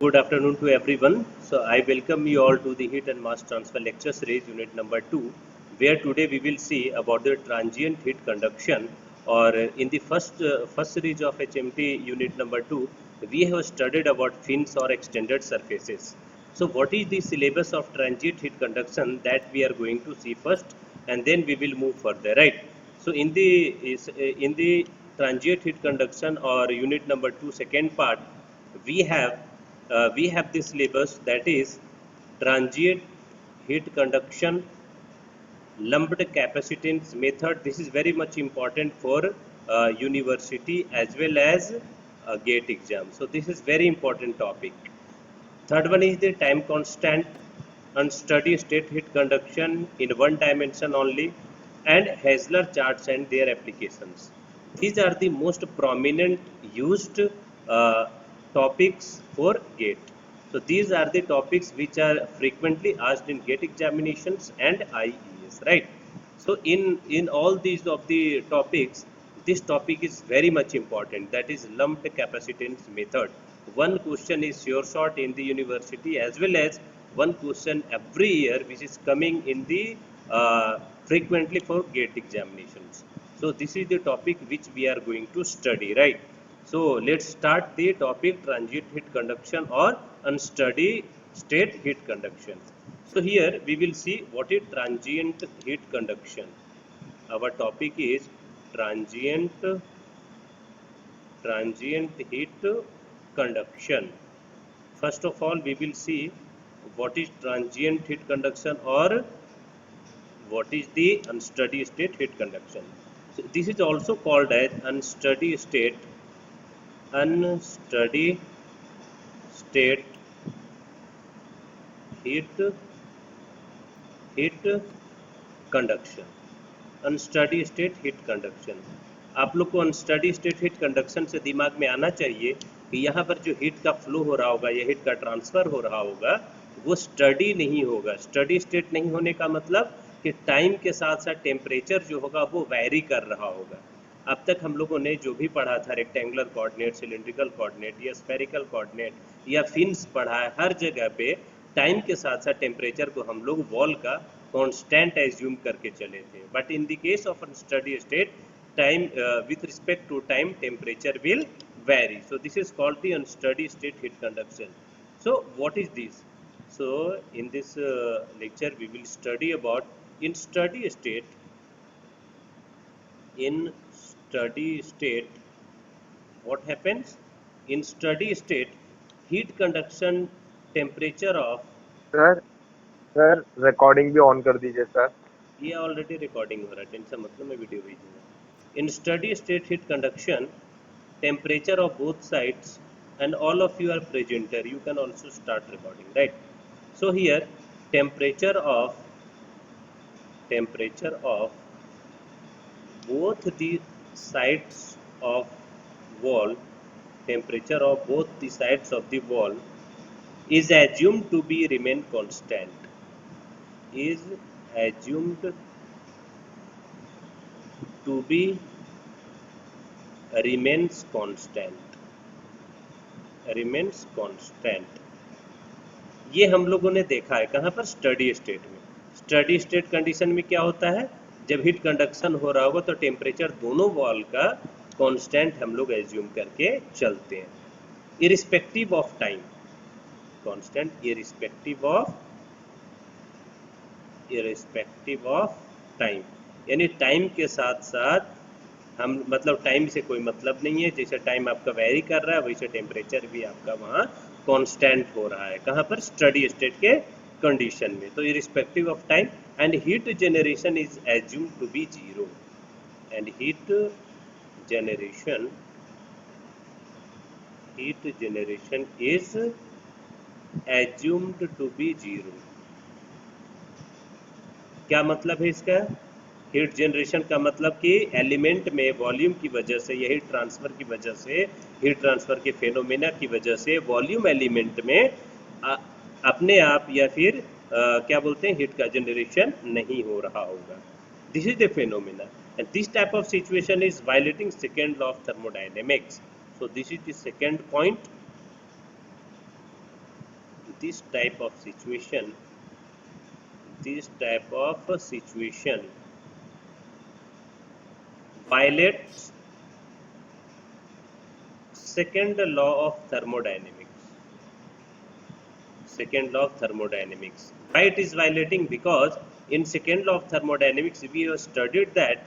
Good afternoon to everyone. So I welcome you all to the heat and mass transfer lecture series unit number 2, where today we will see about the transient heat conduction, or in the first series of HMT unit number 2 we have studied about fins or extended surfaces. So what is the syllabus of transient heat conduction that we are going to see first, and then we will move further, right? So in the transient heat conduction or unit number 2 second part, we have this syllabus, that is transient heat conduction, lumped capacitance method. This is very much important for university as well as gate exam. So this is very important topic. Third one is the time constant and steady state heat conduction in one dimension only, and Hausler charts and their applications. These are the most prominent used topics for GATE. So these are the topics which are frequently asked in GATE examinations and IES, right? So in all these of the topics, this topic is very much important. That is lumped capacitance method. One question is sure shot in the university, as well as one question every year which is coming in the frequently for GATE examinations. So this is the topic which we are going to study, right? So let's start the topic transient heat conduction or unsteady state heat conduction. So here we will see what is transient heat conduction. Our topic is transient heat conduction. First of all, we will see what is transient heat conduction or what is the unsteady state heat conduction. So this is also called as unsteady state heat heat conduction. Unsteady state heat conduction. आप लोग को unsteady state heat conduction से दिमाग में आना चाहिए कि यहाँ पर जो हीट का फ्लो हो रहा होगा या हीट का ट्रांसफ़र हो रहा होगा वो स्टडी नहीं होगा। स्टडी स्टेट नहीं होने का मतलब कि टाइम के साथ साथ टेम्परेचर जो होगा वो वैरी कर रहा होगा। अब तक हम लोगों ने जो भी पढ़ा था, रेक्टेंगुलर कोऑर्डिनेट, सिलेंड्रिकल कोऑर्डिनेट या स्फेरिकल कोऑर्डिनेट या फिन्स पढ़ा है, हर जगह पे टाइम के साथ साथ टेम्परेचर को हम लोग वॉल का कांस्टेंट एज्यूम करके चले थे। But in the case of unsteady state, time with respect to time, temperature will vary. So this is called the unsteady state heat conduction. So what is this? So in this lecture we will study about in steady state. In steady state, what happens? In steady state, heat conduction temperature of, sir sir recording भी on कर दीजिए sir. ये already recording हो रहा है, tension मतलब मैं video भेजूंगा। In steady state heat conduction, temperature of both sides, and all of you are presenter, you can also start recording, right? So here temperature of both the sides of wall, temperature of both the sides of the wall is assumed to be remain constant, is assumed to be remains constant। ये हम लोगों ने देखा है कहाँ पर? Steady state में। Steady state condition में क्या होता है? जब हीट कंडक्शन हो रहा होगा तो टेम्परेचर दोनों वॉल का कांस्टेंट हम लोग एज्यूम करके चलते हैं, irrespective of time. Constant irrespective of time, यानी टाइम के साथ साथ हम, मतलब टाइम से कोई मतलब नहीं है। जैसे टाइम आपका वेरी कर रहा है वैसे टेम्परेचर भी आपका वहाँ कांस्टेंट हो रहा है। कहाँ पर? स्टडी स्टेट के कंडीशन में। तो irrespective of time, and heat generation is assumed to be zero, and heat generation is assumed to be zero. क्या मतलब है इसका? हीट जनरेशन का मतलब कि एलिमेंट में वॉल्यूम की वजह से या हीट ट्रांसफ़र की वजह से, हीट ट्रांसफ़र के फेनोमेना की वजह से वॉल्यूम एलिमेंट में अपने आप या फिर क्या बोलते हैं, हीट का जनरेशन नहीं हो रहा होगा। This is the phenomena, and this type of situation is violating second law of thermodynamics. So this is the second point. this type of situation violates second law of thermodynamics. Why it is violating? Because in second law of thermodynamics we have studied that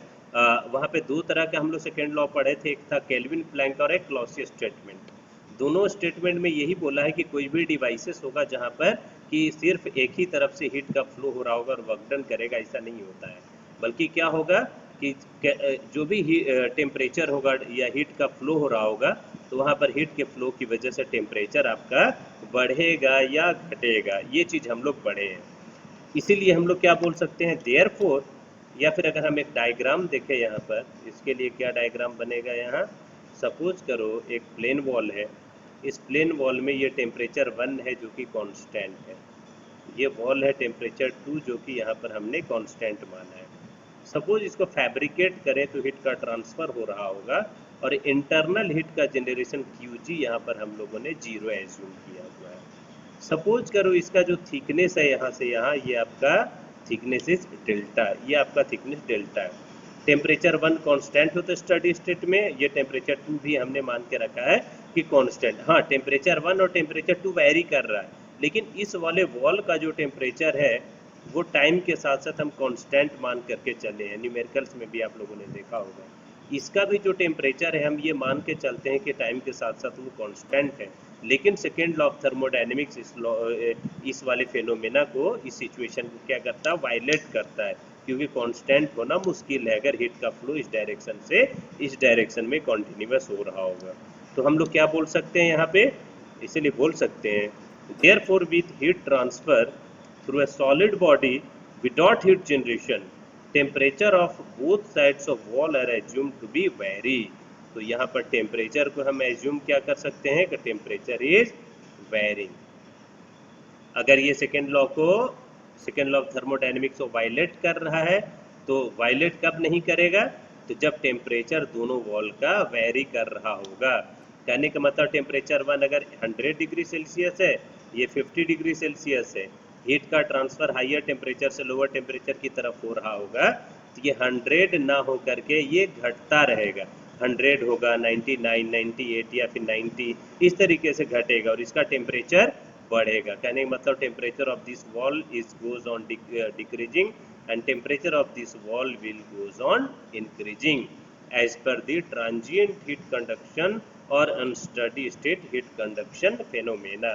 वहाँ पे दो तरह के हम लोग second law पढ़े थे, एक था केल्विन प्लैंक और एक क्लॉसियस स्टेटमेंट। दोनों स्टेटमेंट में यही बोला है कि कोई भी डिवाइसेस होगा जहाँ पर कि सिर्फ एक ही तरफ से हीट का फ्लो हो रहा होगा और वर्क डन करेगा, ऐसा नहीं होता है, बल्कि क्या होगा कि जो भी टेम्परेचर होगा या हीट का फ्लो हो रहा होगा तो वहाँ पर हीट के फ्लो की वजह से टेम्परेचर आपका बढ़ेगा या घटेगा। ये चीज़ हम लोग पढ़े हैं, इसीलिए हम लोग क्या बोल सकते हैं देयरफॉर, या फिर अगर हम एक डायग्राम देखें यहाँ पर, इसके लिए क्या डायग्राम बनेगा यहाँ, सपोज करो एक प्लेन वॉल है, इस प्लेन वॉल में ये टेम्परेचर 1 है जो कि कांस्टेंट है, ये वॉल है टेम्परेचर 2 जो कि यहाँ पर हमने कांस्टेंट माना है। सपोज इसको फैब्रिकेट करें तो हीट का ट्रांसफ़र हो रहा होगा और इंटरनल हीट का जनरेशन QG यहाँ पर हम लोगों ने 0 एज्यूम किया हुआ है। सपोज करो इसका जो थिकनेस है यहाँ से यहाँ, ये आपका थिकनेस इज डेल्टा, ये आपका थिकनेस डेल्टा है। टेम्परेचर 1 कांस्टेंट होता है स्टडी स्टेट में, ये टेम्परेचर 2 भी हमने मान के रखा है कि कांस्टेंट। हाँ, टेम्परेचर 1 और टेम्परेचर 2 वैरी कर रहा है, लेकिन इस वाले वॉल का जो टेम्परेचर है वो टाइम के साथ साथ हम कांस्टेंट मान करके चले हैं, न्यूमेरिकल्स में भी आप लोगों ने देखा होगा। इसका भी जो टेम्परेचर है हम ये मान के चलते हैं कि टाइम के साथ साथ वो कांस्टेंट है, लेकिन सेकेंड लॉ ऑफ थर्मोडायनेमिक्स इस वाले फेनोमेना को, इस सिचुएशन को क्या करता है, वायलेट करता है, क्योंकि कांस्टेंट होना मुश्किल है अगर हीट का फ्लो इस डायरेक्शन से इस डायरेक्शन में कॉन्टिन्यूस हो रहा होगा। तो हम लोग क्या बोल सकते हैं यहाँ पे, इसीलिए बोल सकते हैं therefore with heat transfer through a solid body without heat generation, temperature of both sides of wall are assumed to be vary। तो यहाँ पर टेम्परेचर को हम एज्यूम क्या कर सकते हैं कि टेम्परेचर इज वेरिंग। अगर ये सेकेंड लॉ ऑफ थर्मोडायनेमिक्स को वायलेट कर रहा है तो वायलेट कब नहीं करेगा, तो जब टेम्परेचर दोनों वॉल का वेरी कर रहा होगा। कहने का मतलब टेम्परेचर 1 अगर 100 डिग्री सेल्सियस है, ये 50 डिग्री सेल्सियस है, हीट का ट्रांसफर हाइयर टेम्परेचर से लोअर टेम्परेचर की तरफ हो रहा होगा, तो ये 100 ना हो करके ये घटता रहेगा, 100 होगा, 99, 98 या फिर 90, इस तरीके से घटेगा और इसका टेम्परेचर बढ़ेगा। कहने का मतलब temperature of this wall is goes on decreasing and temperature of this wall will goes on increasing as per the transient heat conduction और unsteady state heat conduction phenomena.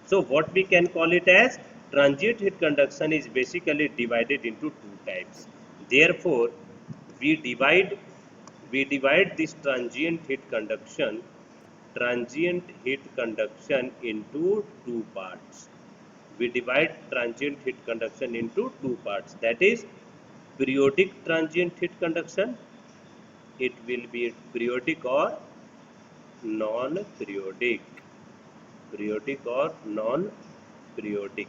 So what we can call it as transient heat conduction is basically divided into two types. Therefore, we divide this transient heat conduction into two parts. We divide transient heat conduction into two parts. That is periodic transient heat conduction. It will be periodic or non-periodic. Periodic और non periodic,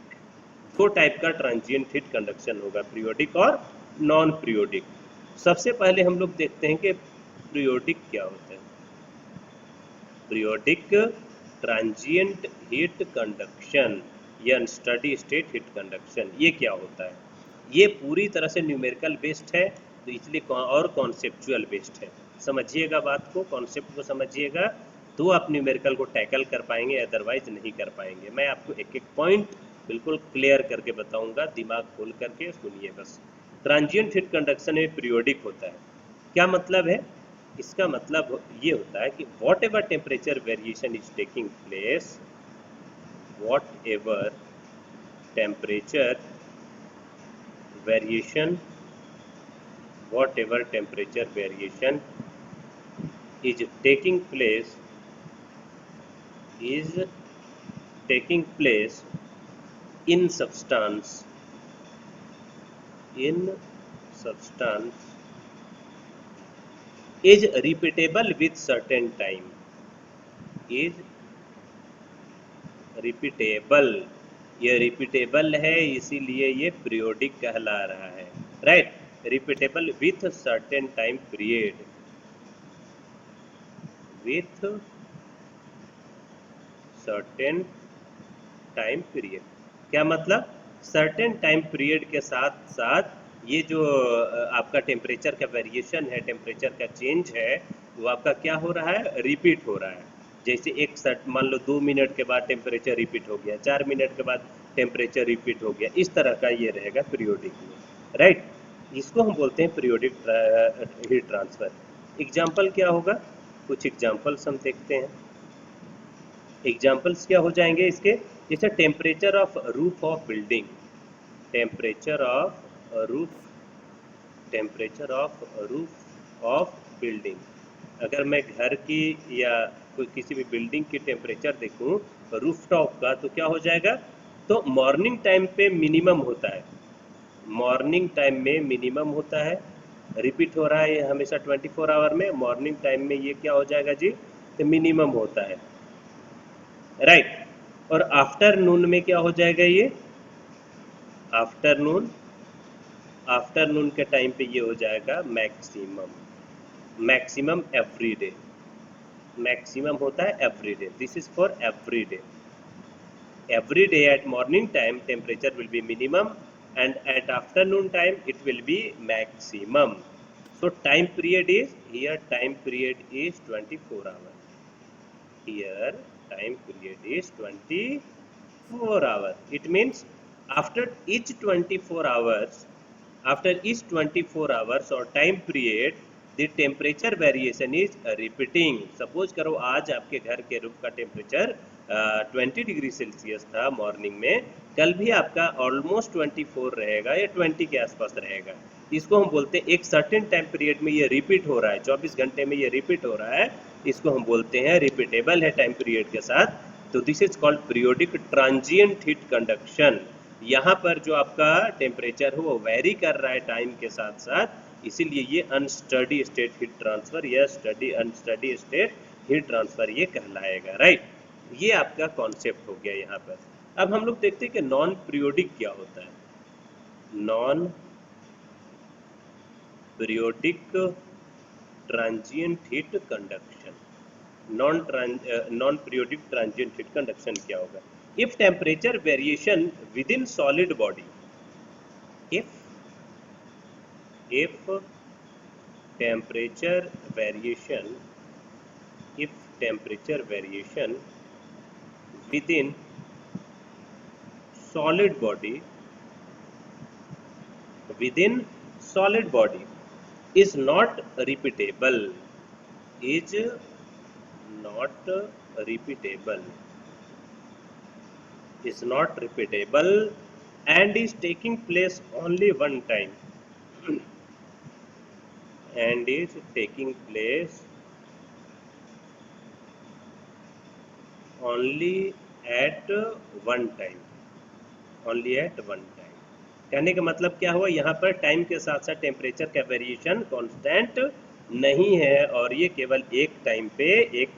दो type का transient heat conduction होगा, periodic और non periodic. सबसे पहले हम लोग देखते हैं कि पीरियोडिक क्या होता है। पीरियोडिक ट्रांजिएंट हीट कंडक्शन या अनस्टेडी स्टेट हीट कंडक्शन, ये क्या होता है। ये पूरी तरह से न्यूमेरिकल बेस्ड है, तो इसलिए और कॉन्सेप्चुअल बेस्ड है। समझिएगा बात को, कॉन्सेप्ट को समझिएगा तो आप न्यूमेरिकल को टैकल कर पाएंगे, अदरवाइज नहीं कर पाएंगे। मैं आपको एक एक पॉइंट बिल्कुल क्लियर करके बताऊंगा, दिमाग खोल करके सुनिए बस। ट्रांजिएंट हीट कंडक्शन में पीरियोडिक होता है, क्या मतलब है, इसका मतलब ये होता है कि what ever temperature variation is taking place, what ever temperature variation is taking place in substance is repeatable with certain time, is repeatable, ये रिपीटेबल है इसीलिए ये पीरियोडिक कहला रहा है, right. Repeatable with certain time period, with certain time period. क्या मतलब? Certain time period के साथ साथ ये जो आपका टेम्परेचर का वेरिएशन है, टेम्परेचर का चेंज है, वो आपका क्या हो रहा है? रिपीट हो रहा है। जैसे एक सर्ट मान लो 2 मिनट के बाद टेम्परेचर रिपीट हो गया, 4 मिनट के बाद टेम्परेचर रिपीट हो गया, इस तरह का ये रहेगा पीरियोडिक में, राइट। इसको हम बोलते हैं पीरियोडिक हीट ट्रांसफर। एग्जाम्पल क्या होगा? कुछ एग्जाम्पल्स हम देखते हैं। एग्जाम्पल्स क्या हो जाएंगे इसके? जैसे temperature of roof of building, temperature of roof, temperature of roof of building. अगर मैं घर की या कोई किसी भी बिल्डिंग की टेम्परेचर देखूं रूफ टॉप का, तो क्या हो जाएगा? तो मॉर्निंग टाइम पे मिनिमम होता है, मॉर्निंग टाइम में मिनिमम होता है, रिपीट हो रहा है ये हमेशा 24 आवर में। मॉर्निंग टाइम में ये क्या हो जाएगा जी? तो मिनिमम होता है, राइट। और आफ्टरनून में क्या हो जाएगा ये? आफ्टरनून, आफ्टरनून के टाइम पे ये हो जाएगा maximum, maximum every day, maximum होता है every day. This is for every day. Every day at morning time temperature will be minimum, and at afternoon time it will be maximum. So time period is, here time period is 24 hours, here time period is 24 hours. It means after each 24 hours, after each 24 hours or time period, the temperature variation is repeating. Suppose करो आज आपके घर के room का temperature 20 degree Celsius था morning में, कल भी आपका ऑलमोस्ट 24 रहेगा या 20 के आसपास रहेगा। इसको हम बोलते हैं एक सर्टेन टाइम पीरियड में ये रिपीट हो रहा है, 24 घंटे में ये रिपीट हो रहा है, इसको हम बोलते हैं रिपीटेबल है टाइम पीरियड के साथ। तो this is called periodic transient heat conduction. यहाँ पर जो आपका टेम्परेचर है वो वेरी कर रहा है टाइम के साथ साथ, इसीलिए ये अनस्टडी स्टेट हीट ट्रांसफर या अनस्टडी स्टेट हीट ट्रांसफर ये कहलाएगा, राइट। ये आपका कॉन्सेप्ट हो गया यहाँ पर। अब हम लोग देखते हैं कि नॉन पीरियोडिक क्या होता है। Non periodic transient heat conduction, non periodic transient heat conduction क्या होगा? If temperature variation with in solid body, if temperature variation, if temperature variation within solid body, within solid body is not repeatable, is not repeatable, is not repeatable and is taking place only one time, and is taking place only at one time, only at one time। कहने का मतलब क्या हुआ? यहाँ पर time के साथ साथ टेम्परेचर का वेरिएशन कांस्टेंट नहीं है, और ये केवल एक टाइम पे एक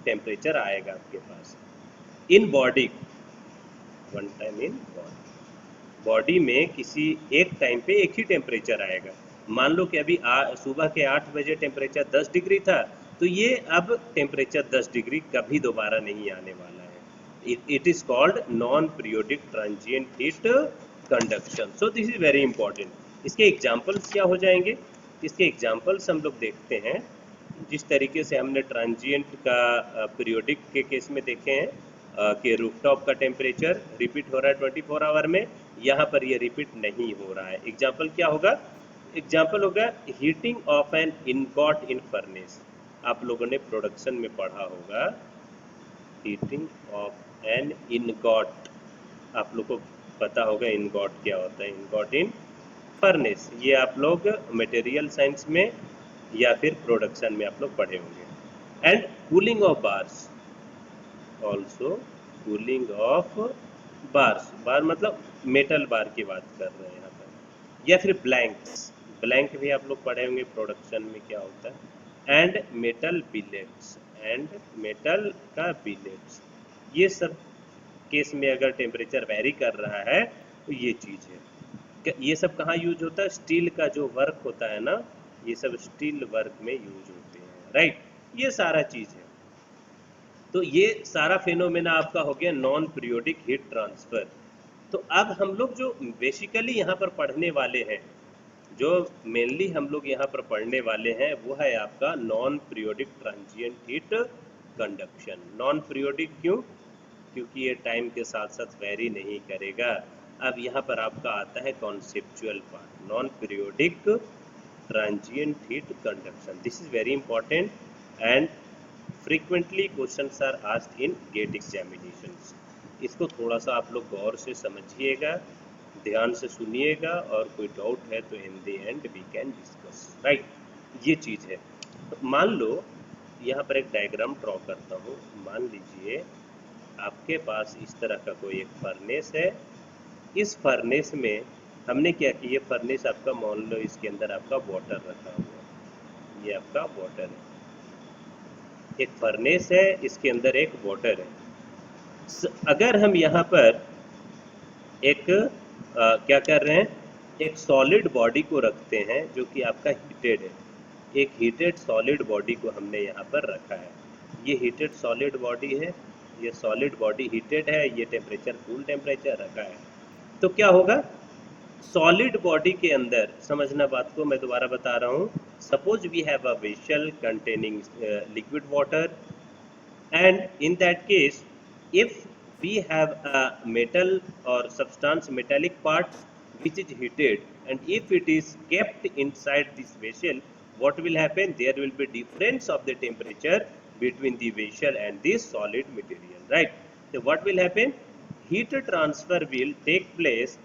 टेम्परेचर आएगा आपके पास in body, one time in body. Body में किसी एक टाइम पे एक ही टेम्परेचर आएगा। मान लो कि अभी सुबह के 8 बजे टेम्परेचर 10 डिग्री था, तो ये अब टेम्परेचर 10 डिग्री कभी दोबारा नहीं आने वाला है। It is called non periodic transient heat conduction. So this is very important. इसके एग्जाम्पल्स क्या हो जाएंगे? इसके एग्जाम्पल्स हम लोग देखते हैं। जिस तरीके से हमने ट्रांजिएंट का पीरियोडिक के केस में देखे हैं कि रूफटॉप का टेम्परेचर रिपीट हो रहा है 24 आवर में, यहाँ पर ये रिपीट नहीं हो रहा है। एग्जाम्पल क्या होगा? एग्जाम्पल होगा heating of an ingot in furnace. आप लोगों ने प्रोडक्शन में पढ़ा होगा हीटिंग ऑफ एन इनगॉट, आप लोग को पता होगा इनगॉट क्या होता है, इनगॉट इन फर्नेस। ये आप लोग मटेरियल साइंस में या फिर प्रोडक्शन में आप लोग पढ़े होंगे। And cooling of bars, also cooling of bars, bar मतलब मेटल बार की बात कर रहे हैं यहाँ पर, या फिर ब्लैंक्स, ब्लैंक भी आप लोग पढ़े होंगे प्रोडक्शन में क्या होता है। And metal billets, and metal का बिलेट्स, ये सब केस में अगर टेम्परेचर वेरी कर रहा है तो ये चीज़ है। ये सब कहाँ यूज होता है? स्टील का जो वर्क होता है ना, ये सब स्टील वर्क में यूज होते हैं, राइट। ये सारा चीज़ है। तो ये सारा फेनोमेना आपका हो गया नॉन पीरियोडिक हीट ट्रांसफर। तो अब हम लोग जो बेसिकली यहाँ पर पढ़ने वाले हैं, जो मेनली हम लोग यहाँ पर पढ़ने वाले हैं, वो है आपका non periodic transient heat conduction. Non periodic क्यों? क्योंकि ये टाइम के साथ साथ वेरी नहीं करेगा। अब यहाँ पर आपका आता है conceptual part, non periodic transient heat conduction. This is very important and frequently questions are asked in GATE examinations. इसको थोड़ा सा आप लोग गौर से समझिएगा, ध्यान से सुनिएगा, और कोई डाउट है तो in the end we can discuss, right. ये चीज़ है। तो मान लो यहाँ पर एक डायग्राम ड्रॉ करता हूँ। मान लीजिए आपके पास इस तरह का कोई एक फर्नेस है। इस फर्नेस में हमने क्या किया, ये फर्नेस आपका मान लो इसके अंदर आपका वाटर रखा हुआ है, ये आपका वाटर है। एक फर्नेस है, इसके अंदर एक वाटर है। अगर हम यहाँ पर एक क्या कर रहे हैं, एक सॉलिड बॉडी को रखते हैं जो कि आपका हीटेड है। एक हीटेड सॉलिड बॉडी को हमने यहाँ पर रखा है। ये हीटेड सॉलिड बॉडी है, ये सॉलिड बॉडी हीटेड है, ये टेम्परेचर कूल टेम्परेचर रखा है। तो क्या होगा, सॉलिड बॉडी के अंदर, समझना बात को, मैं दोबारा बता रहा हूँ। Suppose we have a vessel containing liquid water, and in that case if we have a metal or substance, metallic part which is heated, and if it is kept inside this vessel, what will happen, there will be difference of the temperature between the vessel and this solid material, right? So what will happen, heat transfer will take place,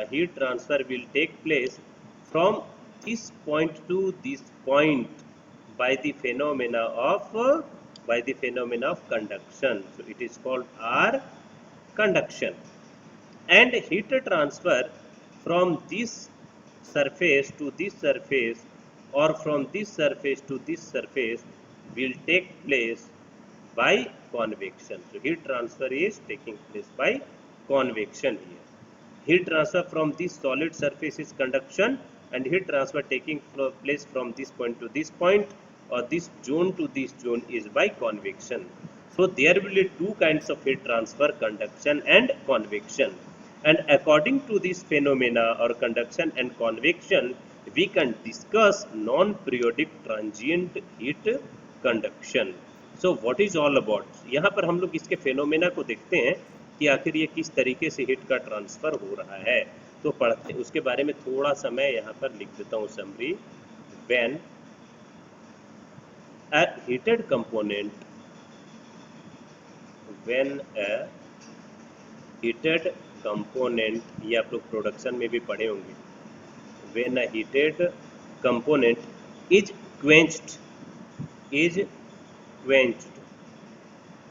heat transfer will take place from this point to this point by the phenomena of conduction. So it is called R conduction. And heat transfer from this surface to this surface, or from this surface to this surface, will take place by convection. So heat transfer is taking place by convection here. Heat transfer from this solid surface is conduction, and heat transfer taking place from this point to this point, or this zone to this zone, is by convection. So there will be two kinds of heat transfer, conduction and convection. And according to this phenomena or conduction and convection, we can discuss non-periodic transient heat conduction. So what is all about? यहाँ पर हम लोग इसके phenomena को देखते हैं कि आखिर ये किस तरीके से हीट का ट्रांसफर हो रहा है। तो पढ़ते, उसके बारे में थोड़ा सा मैं यहाँ पर लिख देता हूँ summary. When a heated component, when a heated component, ये आप लोग प्रोडक्शन में भी पढ़े होंगे, when a heated component is quenched,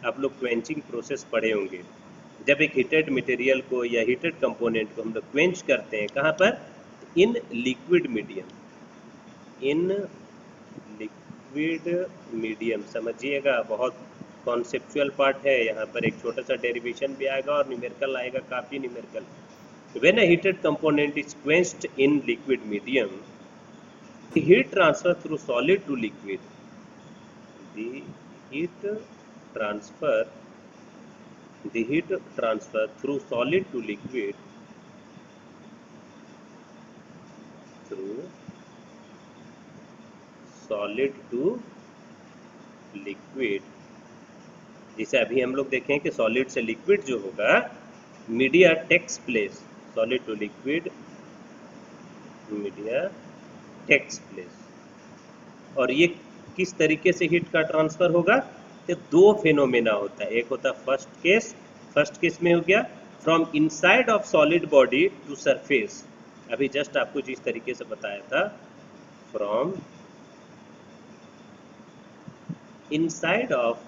आप लोग क्वेंचिंग प्रोसेस पढ़े होंगे। जब एक हीटेड मटेरियल को या हीटेड कंपोनेंट को हम लोग क्वेंच करते हैं, कहाँ पर, इन लिक्विड मीडियम, इन लिक्विड मीडियम। समझिएगा, बहुत कॉन्सेप्चुअल पार्ट है। यहाँ पर एक छोटा सा डेरिवेशन भी आएगा और न्यूमेरिकल आएगा, काफ़ी numerical. When a heated component is quenched in liquid medium, the heat transfer through solid to liquid, the heat transfer through solid to liquid, through solid to liquid, जैसे अभी हम लोग देखें कि सॉलिड से लिक्विड जो होगा, media takes place, solid to liquid media takes place. और ये किस तरीके से हीट का ट्रांसफर होगा, तो दो फेनोमेना होता है। एक होता है फर्स्ट केस में हो गया from inside of solid body to surface. अभी जस्ट आपको जिस तरीके से बताया था, from inside of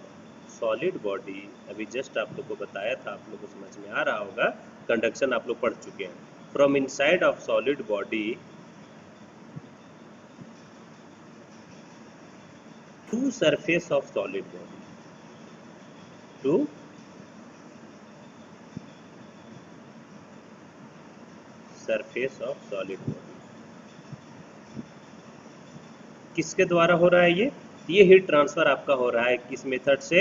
solid body, अभी जस्ट आप लोग को बताया था, आप लोग को समझ में आ रहा होगा, कंडक्शन आप लोग पढ़ चुके हैं। From inside of solid body to surface of solid body, to surface of solid body. किसके द्वारा हो रहा है ये हीट ट्रांसफर आपका हो रहा है किस मेथड से,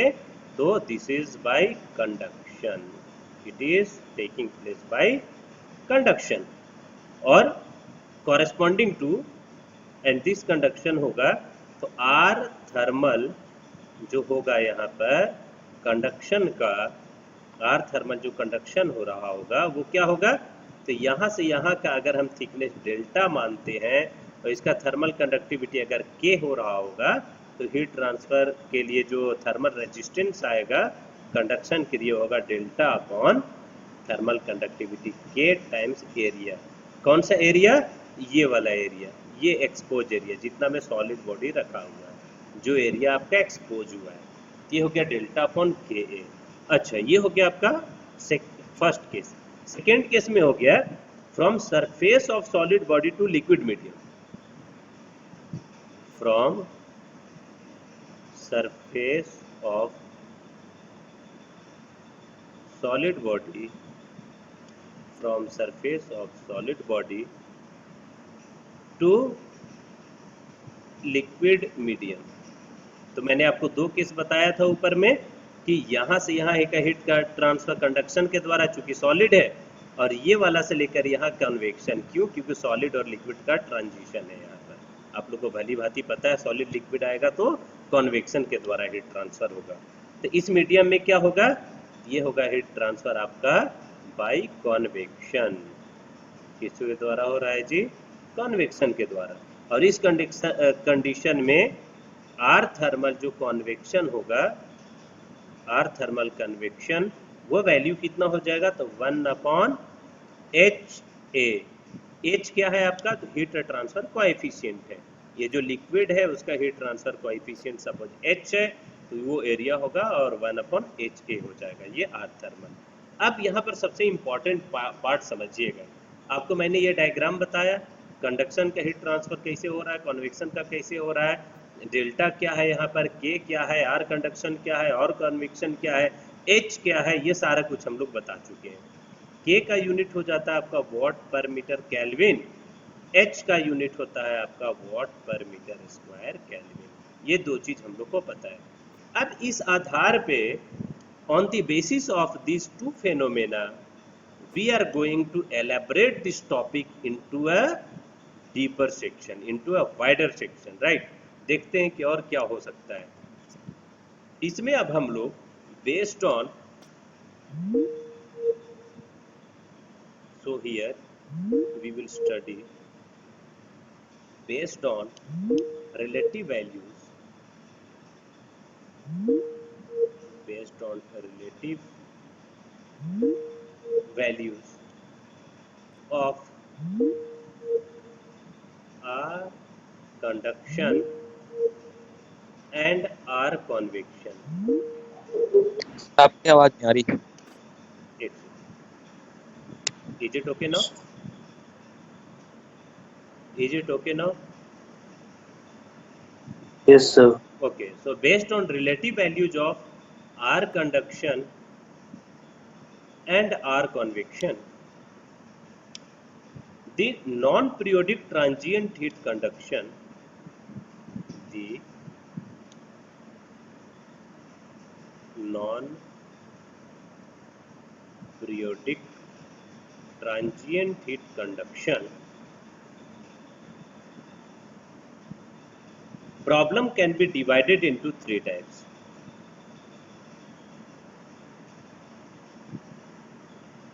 तो this is by conduction, it is taking place by conduction. और corresponding to and this conduction होगा, तो आर थर्मल जो होगा यहाँ पर कंडक्शन का, आर थर्मल जो कंडक्शन हो रहा होगा वो क्या होगा, तो यहाँ से यहाँ का अगर हम थिकनेस डेल्टा मानते हैं और इसका थर्मल कंडक्टिविटी अगर के हो रहा होगा, तो हीट ट्रांसफर के लिए जो थर्मल रेजिस्टेंस आएगा कंडक्शन के लिए होगा डेल्टा अपॉन थर्मल कंडक्टिविटी के टाइम्स एरिया। कौन सा एरिया, ये वाला एरिया, ये एक्सपोज एरिया जितना में सॉलिड बॉडी रखा हुआ है, जो एरिया आपका एक्सपोज हुआ है, ये हो गया डेल्टा अपॉन के ए। अच्छा, ये हो गया आपका फर्स्ट केस। सेकेंड केस में हो गया from surface of solid body to liquid medium, from surface of solid body, from surface of solid body to liquid medium। तो मैंने आपको दो केस बताया था ऊपर में कि यहाँ से यहाँ एक हीट का ट्रांसफर कंडक्शन के द्वारा, चूंकि सॉलिड है, और ये वाला से लेकर यहाँ कन्वेक्शन। क्यों, क्योंकि सॉलिड और लिक्विड का ट्रांजिशन है। यहाँ पर आप लोग को भली भांति पता है सॉलिड लिक्विड आएगा तो कन्वेक्शन के द्वारा हीट ट्रांसफर होगा। तो इस मीडियम में क्या होगा, ये होगा हीट ट्रांसफर आपका बाय कन्वेक्शन। किसके द्वारा हो रहा है जी, कन्वेक्शन के द्वारा। और इस कंडीशन में आर थर्मल जो कन्वेक्शन होगा, आर थर्मल कन्वेक्शन, वो वैल्यू कितना हो जाएगा, तो 1 अपॉन एच ए। एच क्या है आपका, तो हीट ट्रांसफर कोएफिशिएंट है। ये जो लिक्विड है उसका heat transfer coefficient suppose H है, तो वो एरिया होगा और 1 अपॉन एच ए हो जाएगा, ये आर थर्मल। अब यहाँ पर सबसे इंपॉर्टेंट पार्ट समझिएगा। आपको मैंने ये डायग्राम बताया, कंडक्शन का हीट ट्रांसफर कैसे हो रहा है, कन्वेक्शन का कैसे हो रहा है, डेल्टा क्या है यहाँ पर, के क्या है, आर कंडक्शन क्या है और कन्वेक्शन क्या है, एच क्या है, ये सारा कुछ हम लोग बता चुके हैं। के का यूनिट हो जाता है आपका वॉट पर मीटर केल्विन, एच का यूनिट होता है आपका वॉट पर मीटर स्क्वायर केल्विन। ये दो चीज हम लोग को पता है। अब इस आधार पे on the basis of these two phenomena we are going to elaborate this topic into a deeper section, into a wider section, right? देखते हैं कि और क्या हो सकता है इसमें। अब हम लोग based on, so here we will study based on relative values, based on relative values of R conduction and R convection। आपकी आवाज नहीं आ रही। Is it okay now? Is it okay now? Yes sir। Okay, so based on relative values of R conduction and R convection, the non-periodic transient heat conduction, the non-periodic transient heat conduction problem can be divided into three types.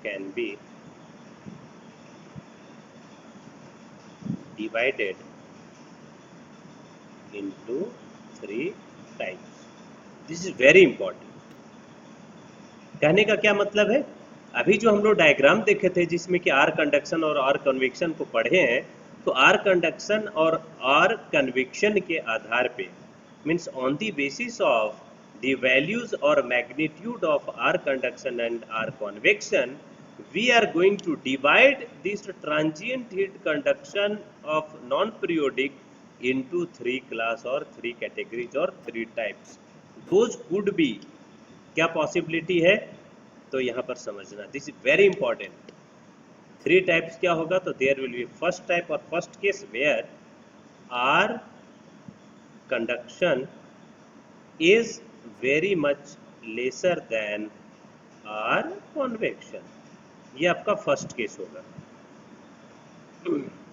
Can be divided into three types. This is very important. कहने का क्या मतलब है, अभी जो हम लोग diagram देखे थे जिसमें कि आर कंडक्शन और आर कन्वेक्शन को पढ़े हैं, तो आर कंडक्शन और आर कन्वेक्शन के आधार पे, means on the basis of the values और magnitude of R conduction and R convection, we are going to divide this transient heat conduction of non-periodic into three class or three categories or three types. Those could be, क्या possibility है, तो यहाँ पर समझना, this is very important. Three types क्या होगा, तो there will be first type और first case where R conduction is very much lesser than R convection. ये आपका फर्स्ट केस होगा।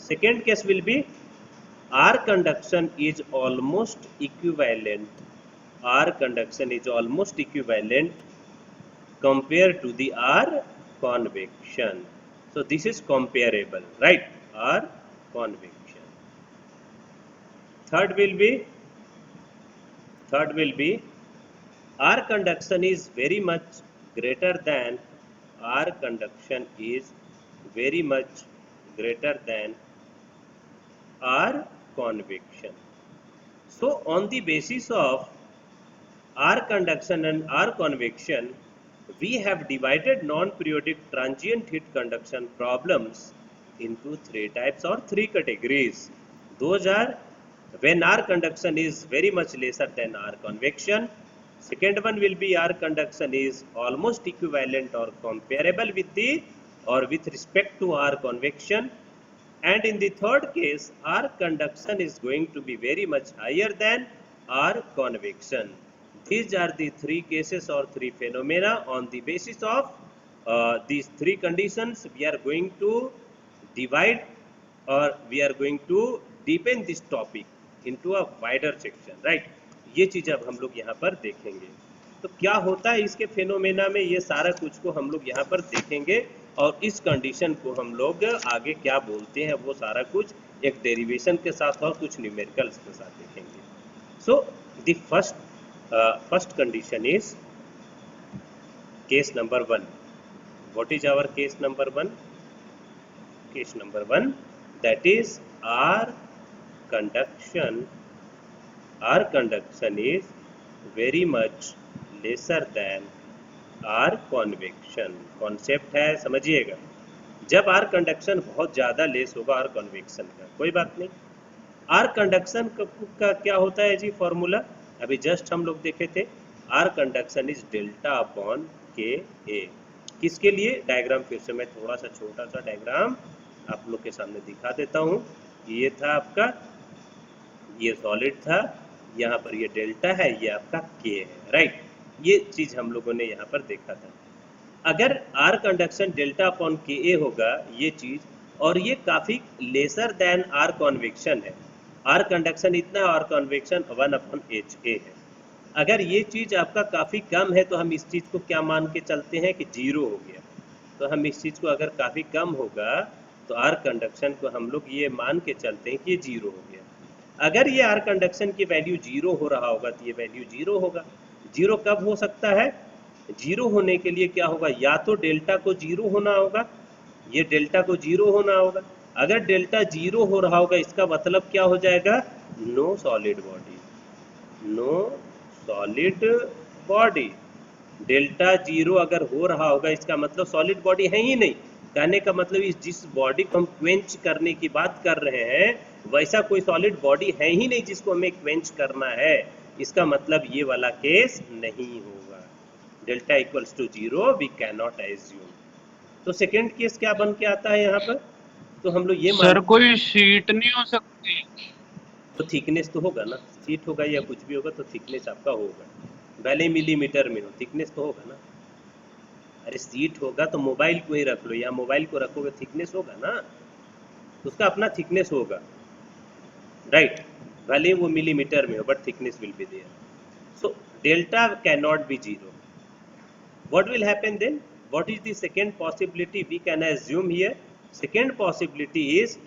Second case will be R conduction is almost equivalent. R conduction is almost equivalent compared to the R convection. So this is comparable, right? R convection. Third will be R conduction is very much greater than R conduction is very much greater than R convection. So on the basis of R conduction and R convection, we have divided non-periodic transient heat conduction problems into three types or three categories. Those are when R conduction is very much lesser than R convection. Second one will be R conduction is almost equivalent or comparable with the or with respect to R convection. And in the third case, R conduction is going to be very much higher than R convection. These are the three cases or three phenomena. On the basis of these three conditions, we are going to divide or we are going to deepen this topic into a wider section, right? ये चीज़ अब हम लोग यहाँ पर देखेंगे। तो क्या होता है इसके फेनोमेना में, ये सारा कुछ को हम लोग यहाँ पर देखेंगे और इस कंडीशन को हम लोग आगे क्या बोलते हैं वो सारा कुछ एक डेरिवेशन के साथ और कुछ न्यूमेरिकल्स के साथ देखेंगे। So the first condition is case number 1. What is our case number 1? Case number 1, that is R conduction is very much lesser than R convection. Concept है, समझिएगा। जब R कंडक्शन बहुत ज़्यादा लेस होगा R कन्वेक्शन का, कोई बात नहीं। R कंडक्शन का क्या होता है जी फॉर्मूला? अभी जस्ट हम लोग देखे थे, R conduction is delta upon KA। किसके लिए? डायग्राम फिर से मैं थोड़ा सा छोटा सा डायग्राम आप लोग के सामने दिखा देता हूँ। ये था आपका, ये सॉलिड था, यहाँ पर ये डेल्टा है, ये आपका K है, राइट? ये चीज़ हम लोगों ने यहाँ पर देखा था। अगर R conduction delta upon KA होगा ये चीज़, और ये काफ़ी लेसर देन R कॉन्वेक्शन है, R कंडक्शन इतना है और कॉन्वेक्शन 1/HA है। अगर ये चीज़ आपका काफ़ी कम है तो हम इस चीज़ को क्या मान के चलते हैं कि जीरो हो गया। तो हम इस चीज़ को अगर काफ़ी कम होगा तो R कंडक्शन को हम लोग ये मान के चलते हैं कि ये जीरो हो गया। अगर ये R कंडक्शन की वैल्यू जीरो हो रहा होगा तो ये वैल्यू जीरो होगा। जीरो कब हो सकता है? जीरो होने के लिए क्या होगा? या तो डेल्टा को जीरो होना होगा, ये डेल्टा को जीरो होना होगा। अगर डेल्टा जीरो हो रहा होगा इसका मतलब क्या हो जाएगा? No solid body, no solid body. Delta zero अगर हो रहा होगा इसका मतलब सॉलिड बॉडी है ही नहीं। कहने का मतलब इस जिस बॉडी को हम क्वेंच करने की बात कर रहे हैं वैसा कोई सॉलिड बॉडी है ही नहीं जिसको हमें क्वेंच करना है। इसका मतलब ये वाला केस नहीं होगा। Delta equals to zero we can not assume. तो सेकेंड केस क्या बन के आता है यहाँ पर? तो हम लोग ये सर कोई शीट नहीं हो सकती? तो थिकनेस तो होगा ना, सीट होगा या कुछ भी होगा तो थिकनेस आपका होगा, भले मिलीमीटर में हो, थिकनेस तो होगा ना। अरे सीट होगा तो मोबाइल को ही रख लो, या मोबाइल को रखोगे थिकनेस होगा ना, उसका अपना थिकनेस होगा, राइट? भले वो मिलीमीटर में हो but thickness will be there. So delta can not be zero. What will happen then? What is the second possibility we can assume here? Second possibility is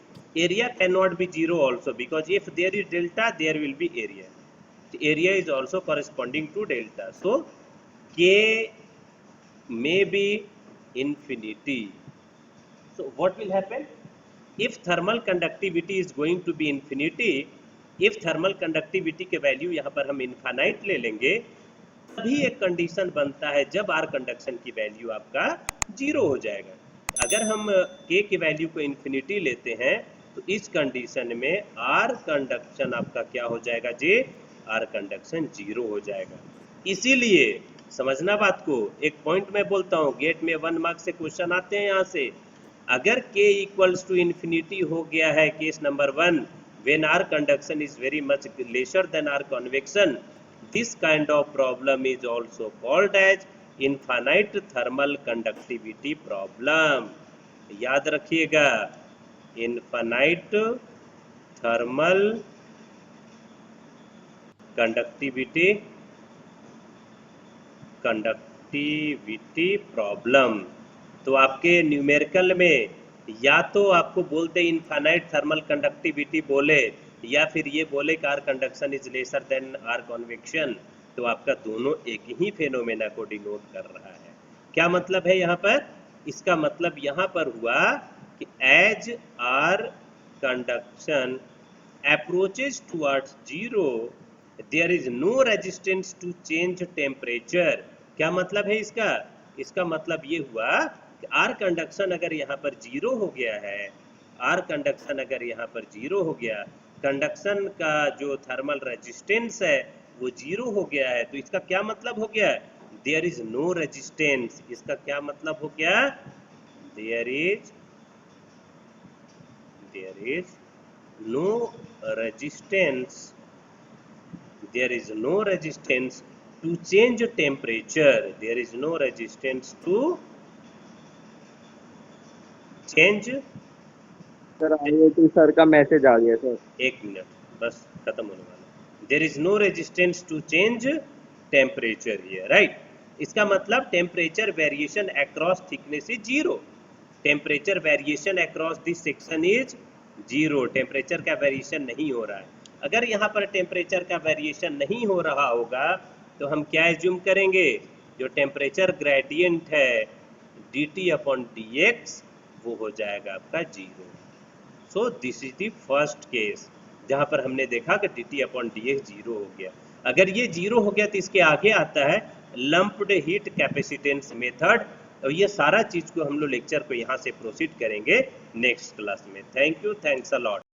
area cannot be zero also, because if there is delta there will be area. The area is also corresponding to delta, so K may be infinity. So what will happen if thermal conductivity is going to be infinity? if thermal conductivity के value यहाँ पर हम infinite ले लेंगे तभी एक condition बनता है जब R कंडक्शन की वैल्यू आपका जीरो हो जाएगा। अगर हम K की वैल्यू को इन्फिनिटी लेते हैं तो इस कंडीशन में R कंडक्शन आपका क्या हो जाएगा जी? R कंडक्शन जीरो हो जाएगा। इसीलिए समझना बात को, एक पॉइंट मैं बोलता हूँ, गेट में 1 मार्क्स से क्वेश्चन आते हैं यहाँ से। अगर K इक्वल्स टू इन्फिनिटी हो गया है case number 1, when R conduction is very much lesser than R convection, This kind of problem is also called as infinite thermal conductivity problem. याद रखिएगा, infinite thermal conductivity problem. तो आपके numerical में या तो आपको बोलते इनफाइनाइट थर्मल कंडक्टिविटी बोले, या फिर ये बोले कि R conduction is lesser than R convection, तो आपका दोनों एक ही फेनोमेना को डिनोट कर रहा है। क्या मतलब है यहाँ पर? इसका मतलब यहाँ पर हुआ कि as R conduction approaches towards zero there is no resistance to change temperature. क्या मतलब है इसका? इसका मतलब ये हुआ कि आर कंडक्शन अगर यहाँ पर जीरो हो गया है, आर कंडक्शन अगर यहाँ पर जीरो हो गया, कंडक्शन का जो थर्मल रेजिस्टेंस है वो जीरो हो गया है, तो इसका क्या मतलब हो गया? There is no resistance. इसका क्या मतलब हो गया? There is no resistance, there is no resistance to change temperature, there is no resistance to change। Sir IIT sir का मैसेज आ गया सर। एक मिनट बस, खत्म होने वाला। there is no resistance to change temperature here, right? इसका मतलब temperature variation across thickness is zero, temperature variation across this section is zero, temperature का वेरिएशन नहीं हो रहा है। अगर यहाँ पर टेम्परेचर का वेरिएशन नहीं हो रहा होगा तो हम क्या एज्यूम करेंगे? जो टेम्परेचर ग्रेडियंट है dt/dx वो हो जाएगा आपका zero. So this is the first case जहाँ पर हमने देखा कि dt/dx जीरो हो गया। अगर ये जीरो हो गया तो इसके आगे आता है लंप्ड हीट कैपेसिटेंस मेथड। और ये सारा चीज को हम लोग लेक्चर को यहाँ से प्रोसीड करेंगे नेक्स्ट क्लास में। Thank you, thanks a lot.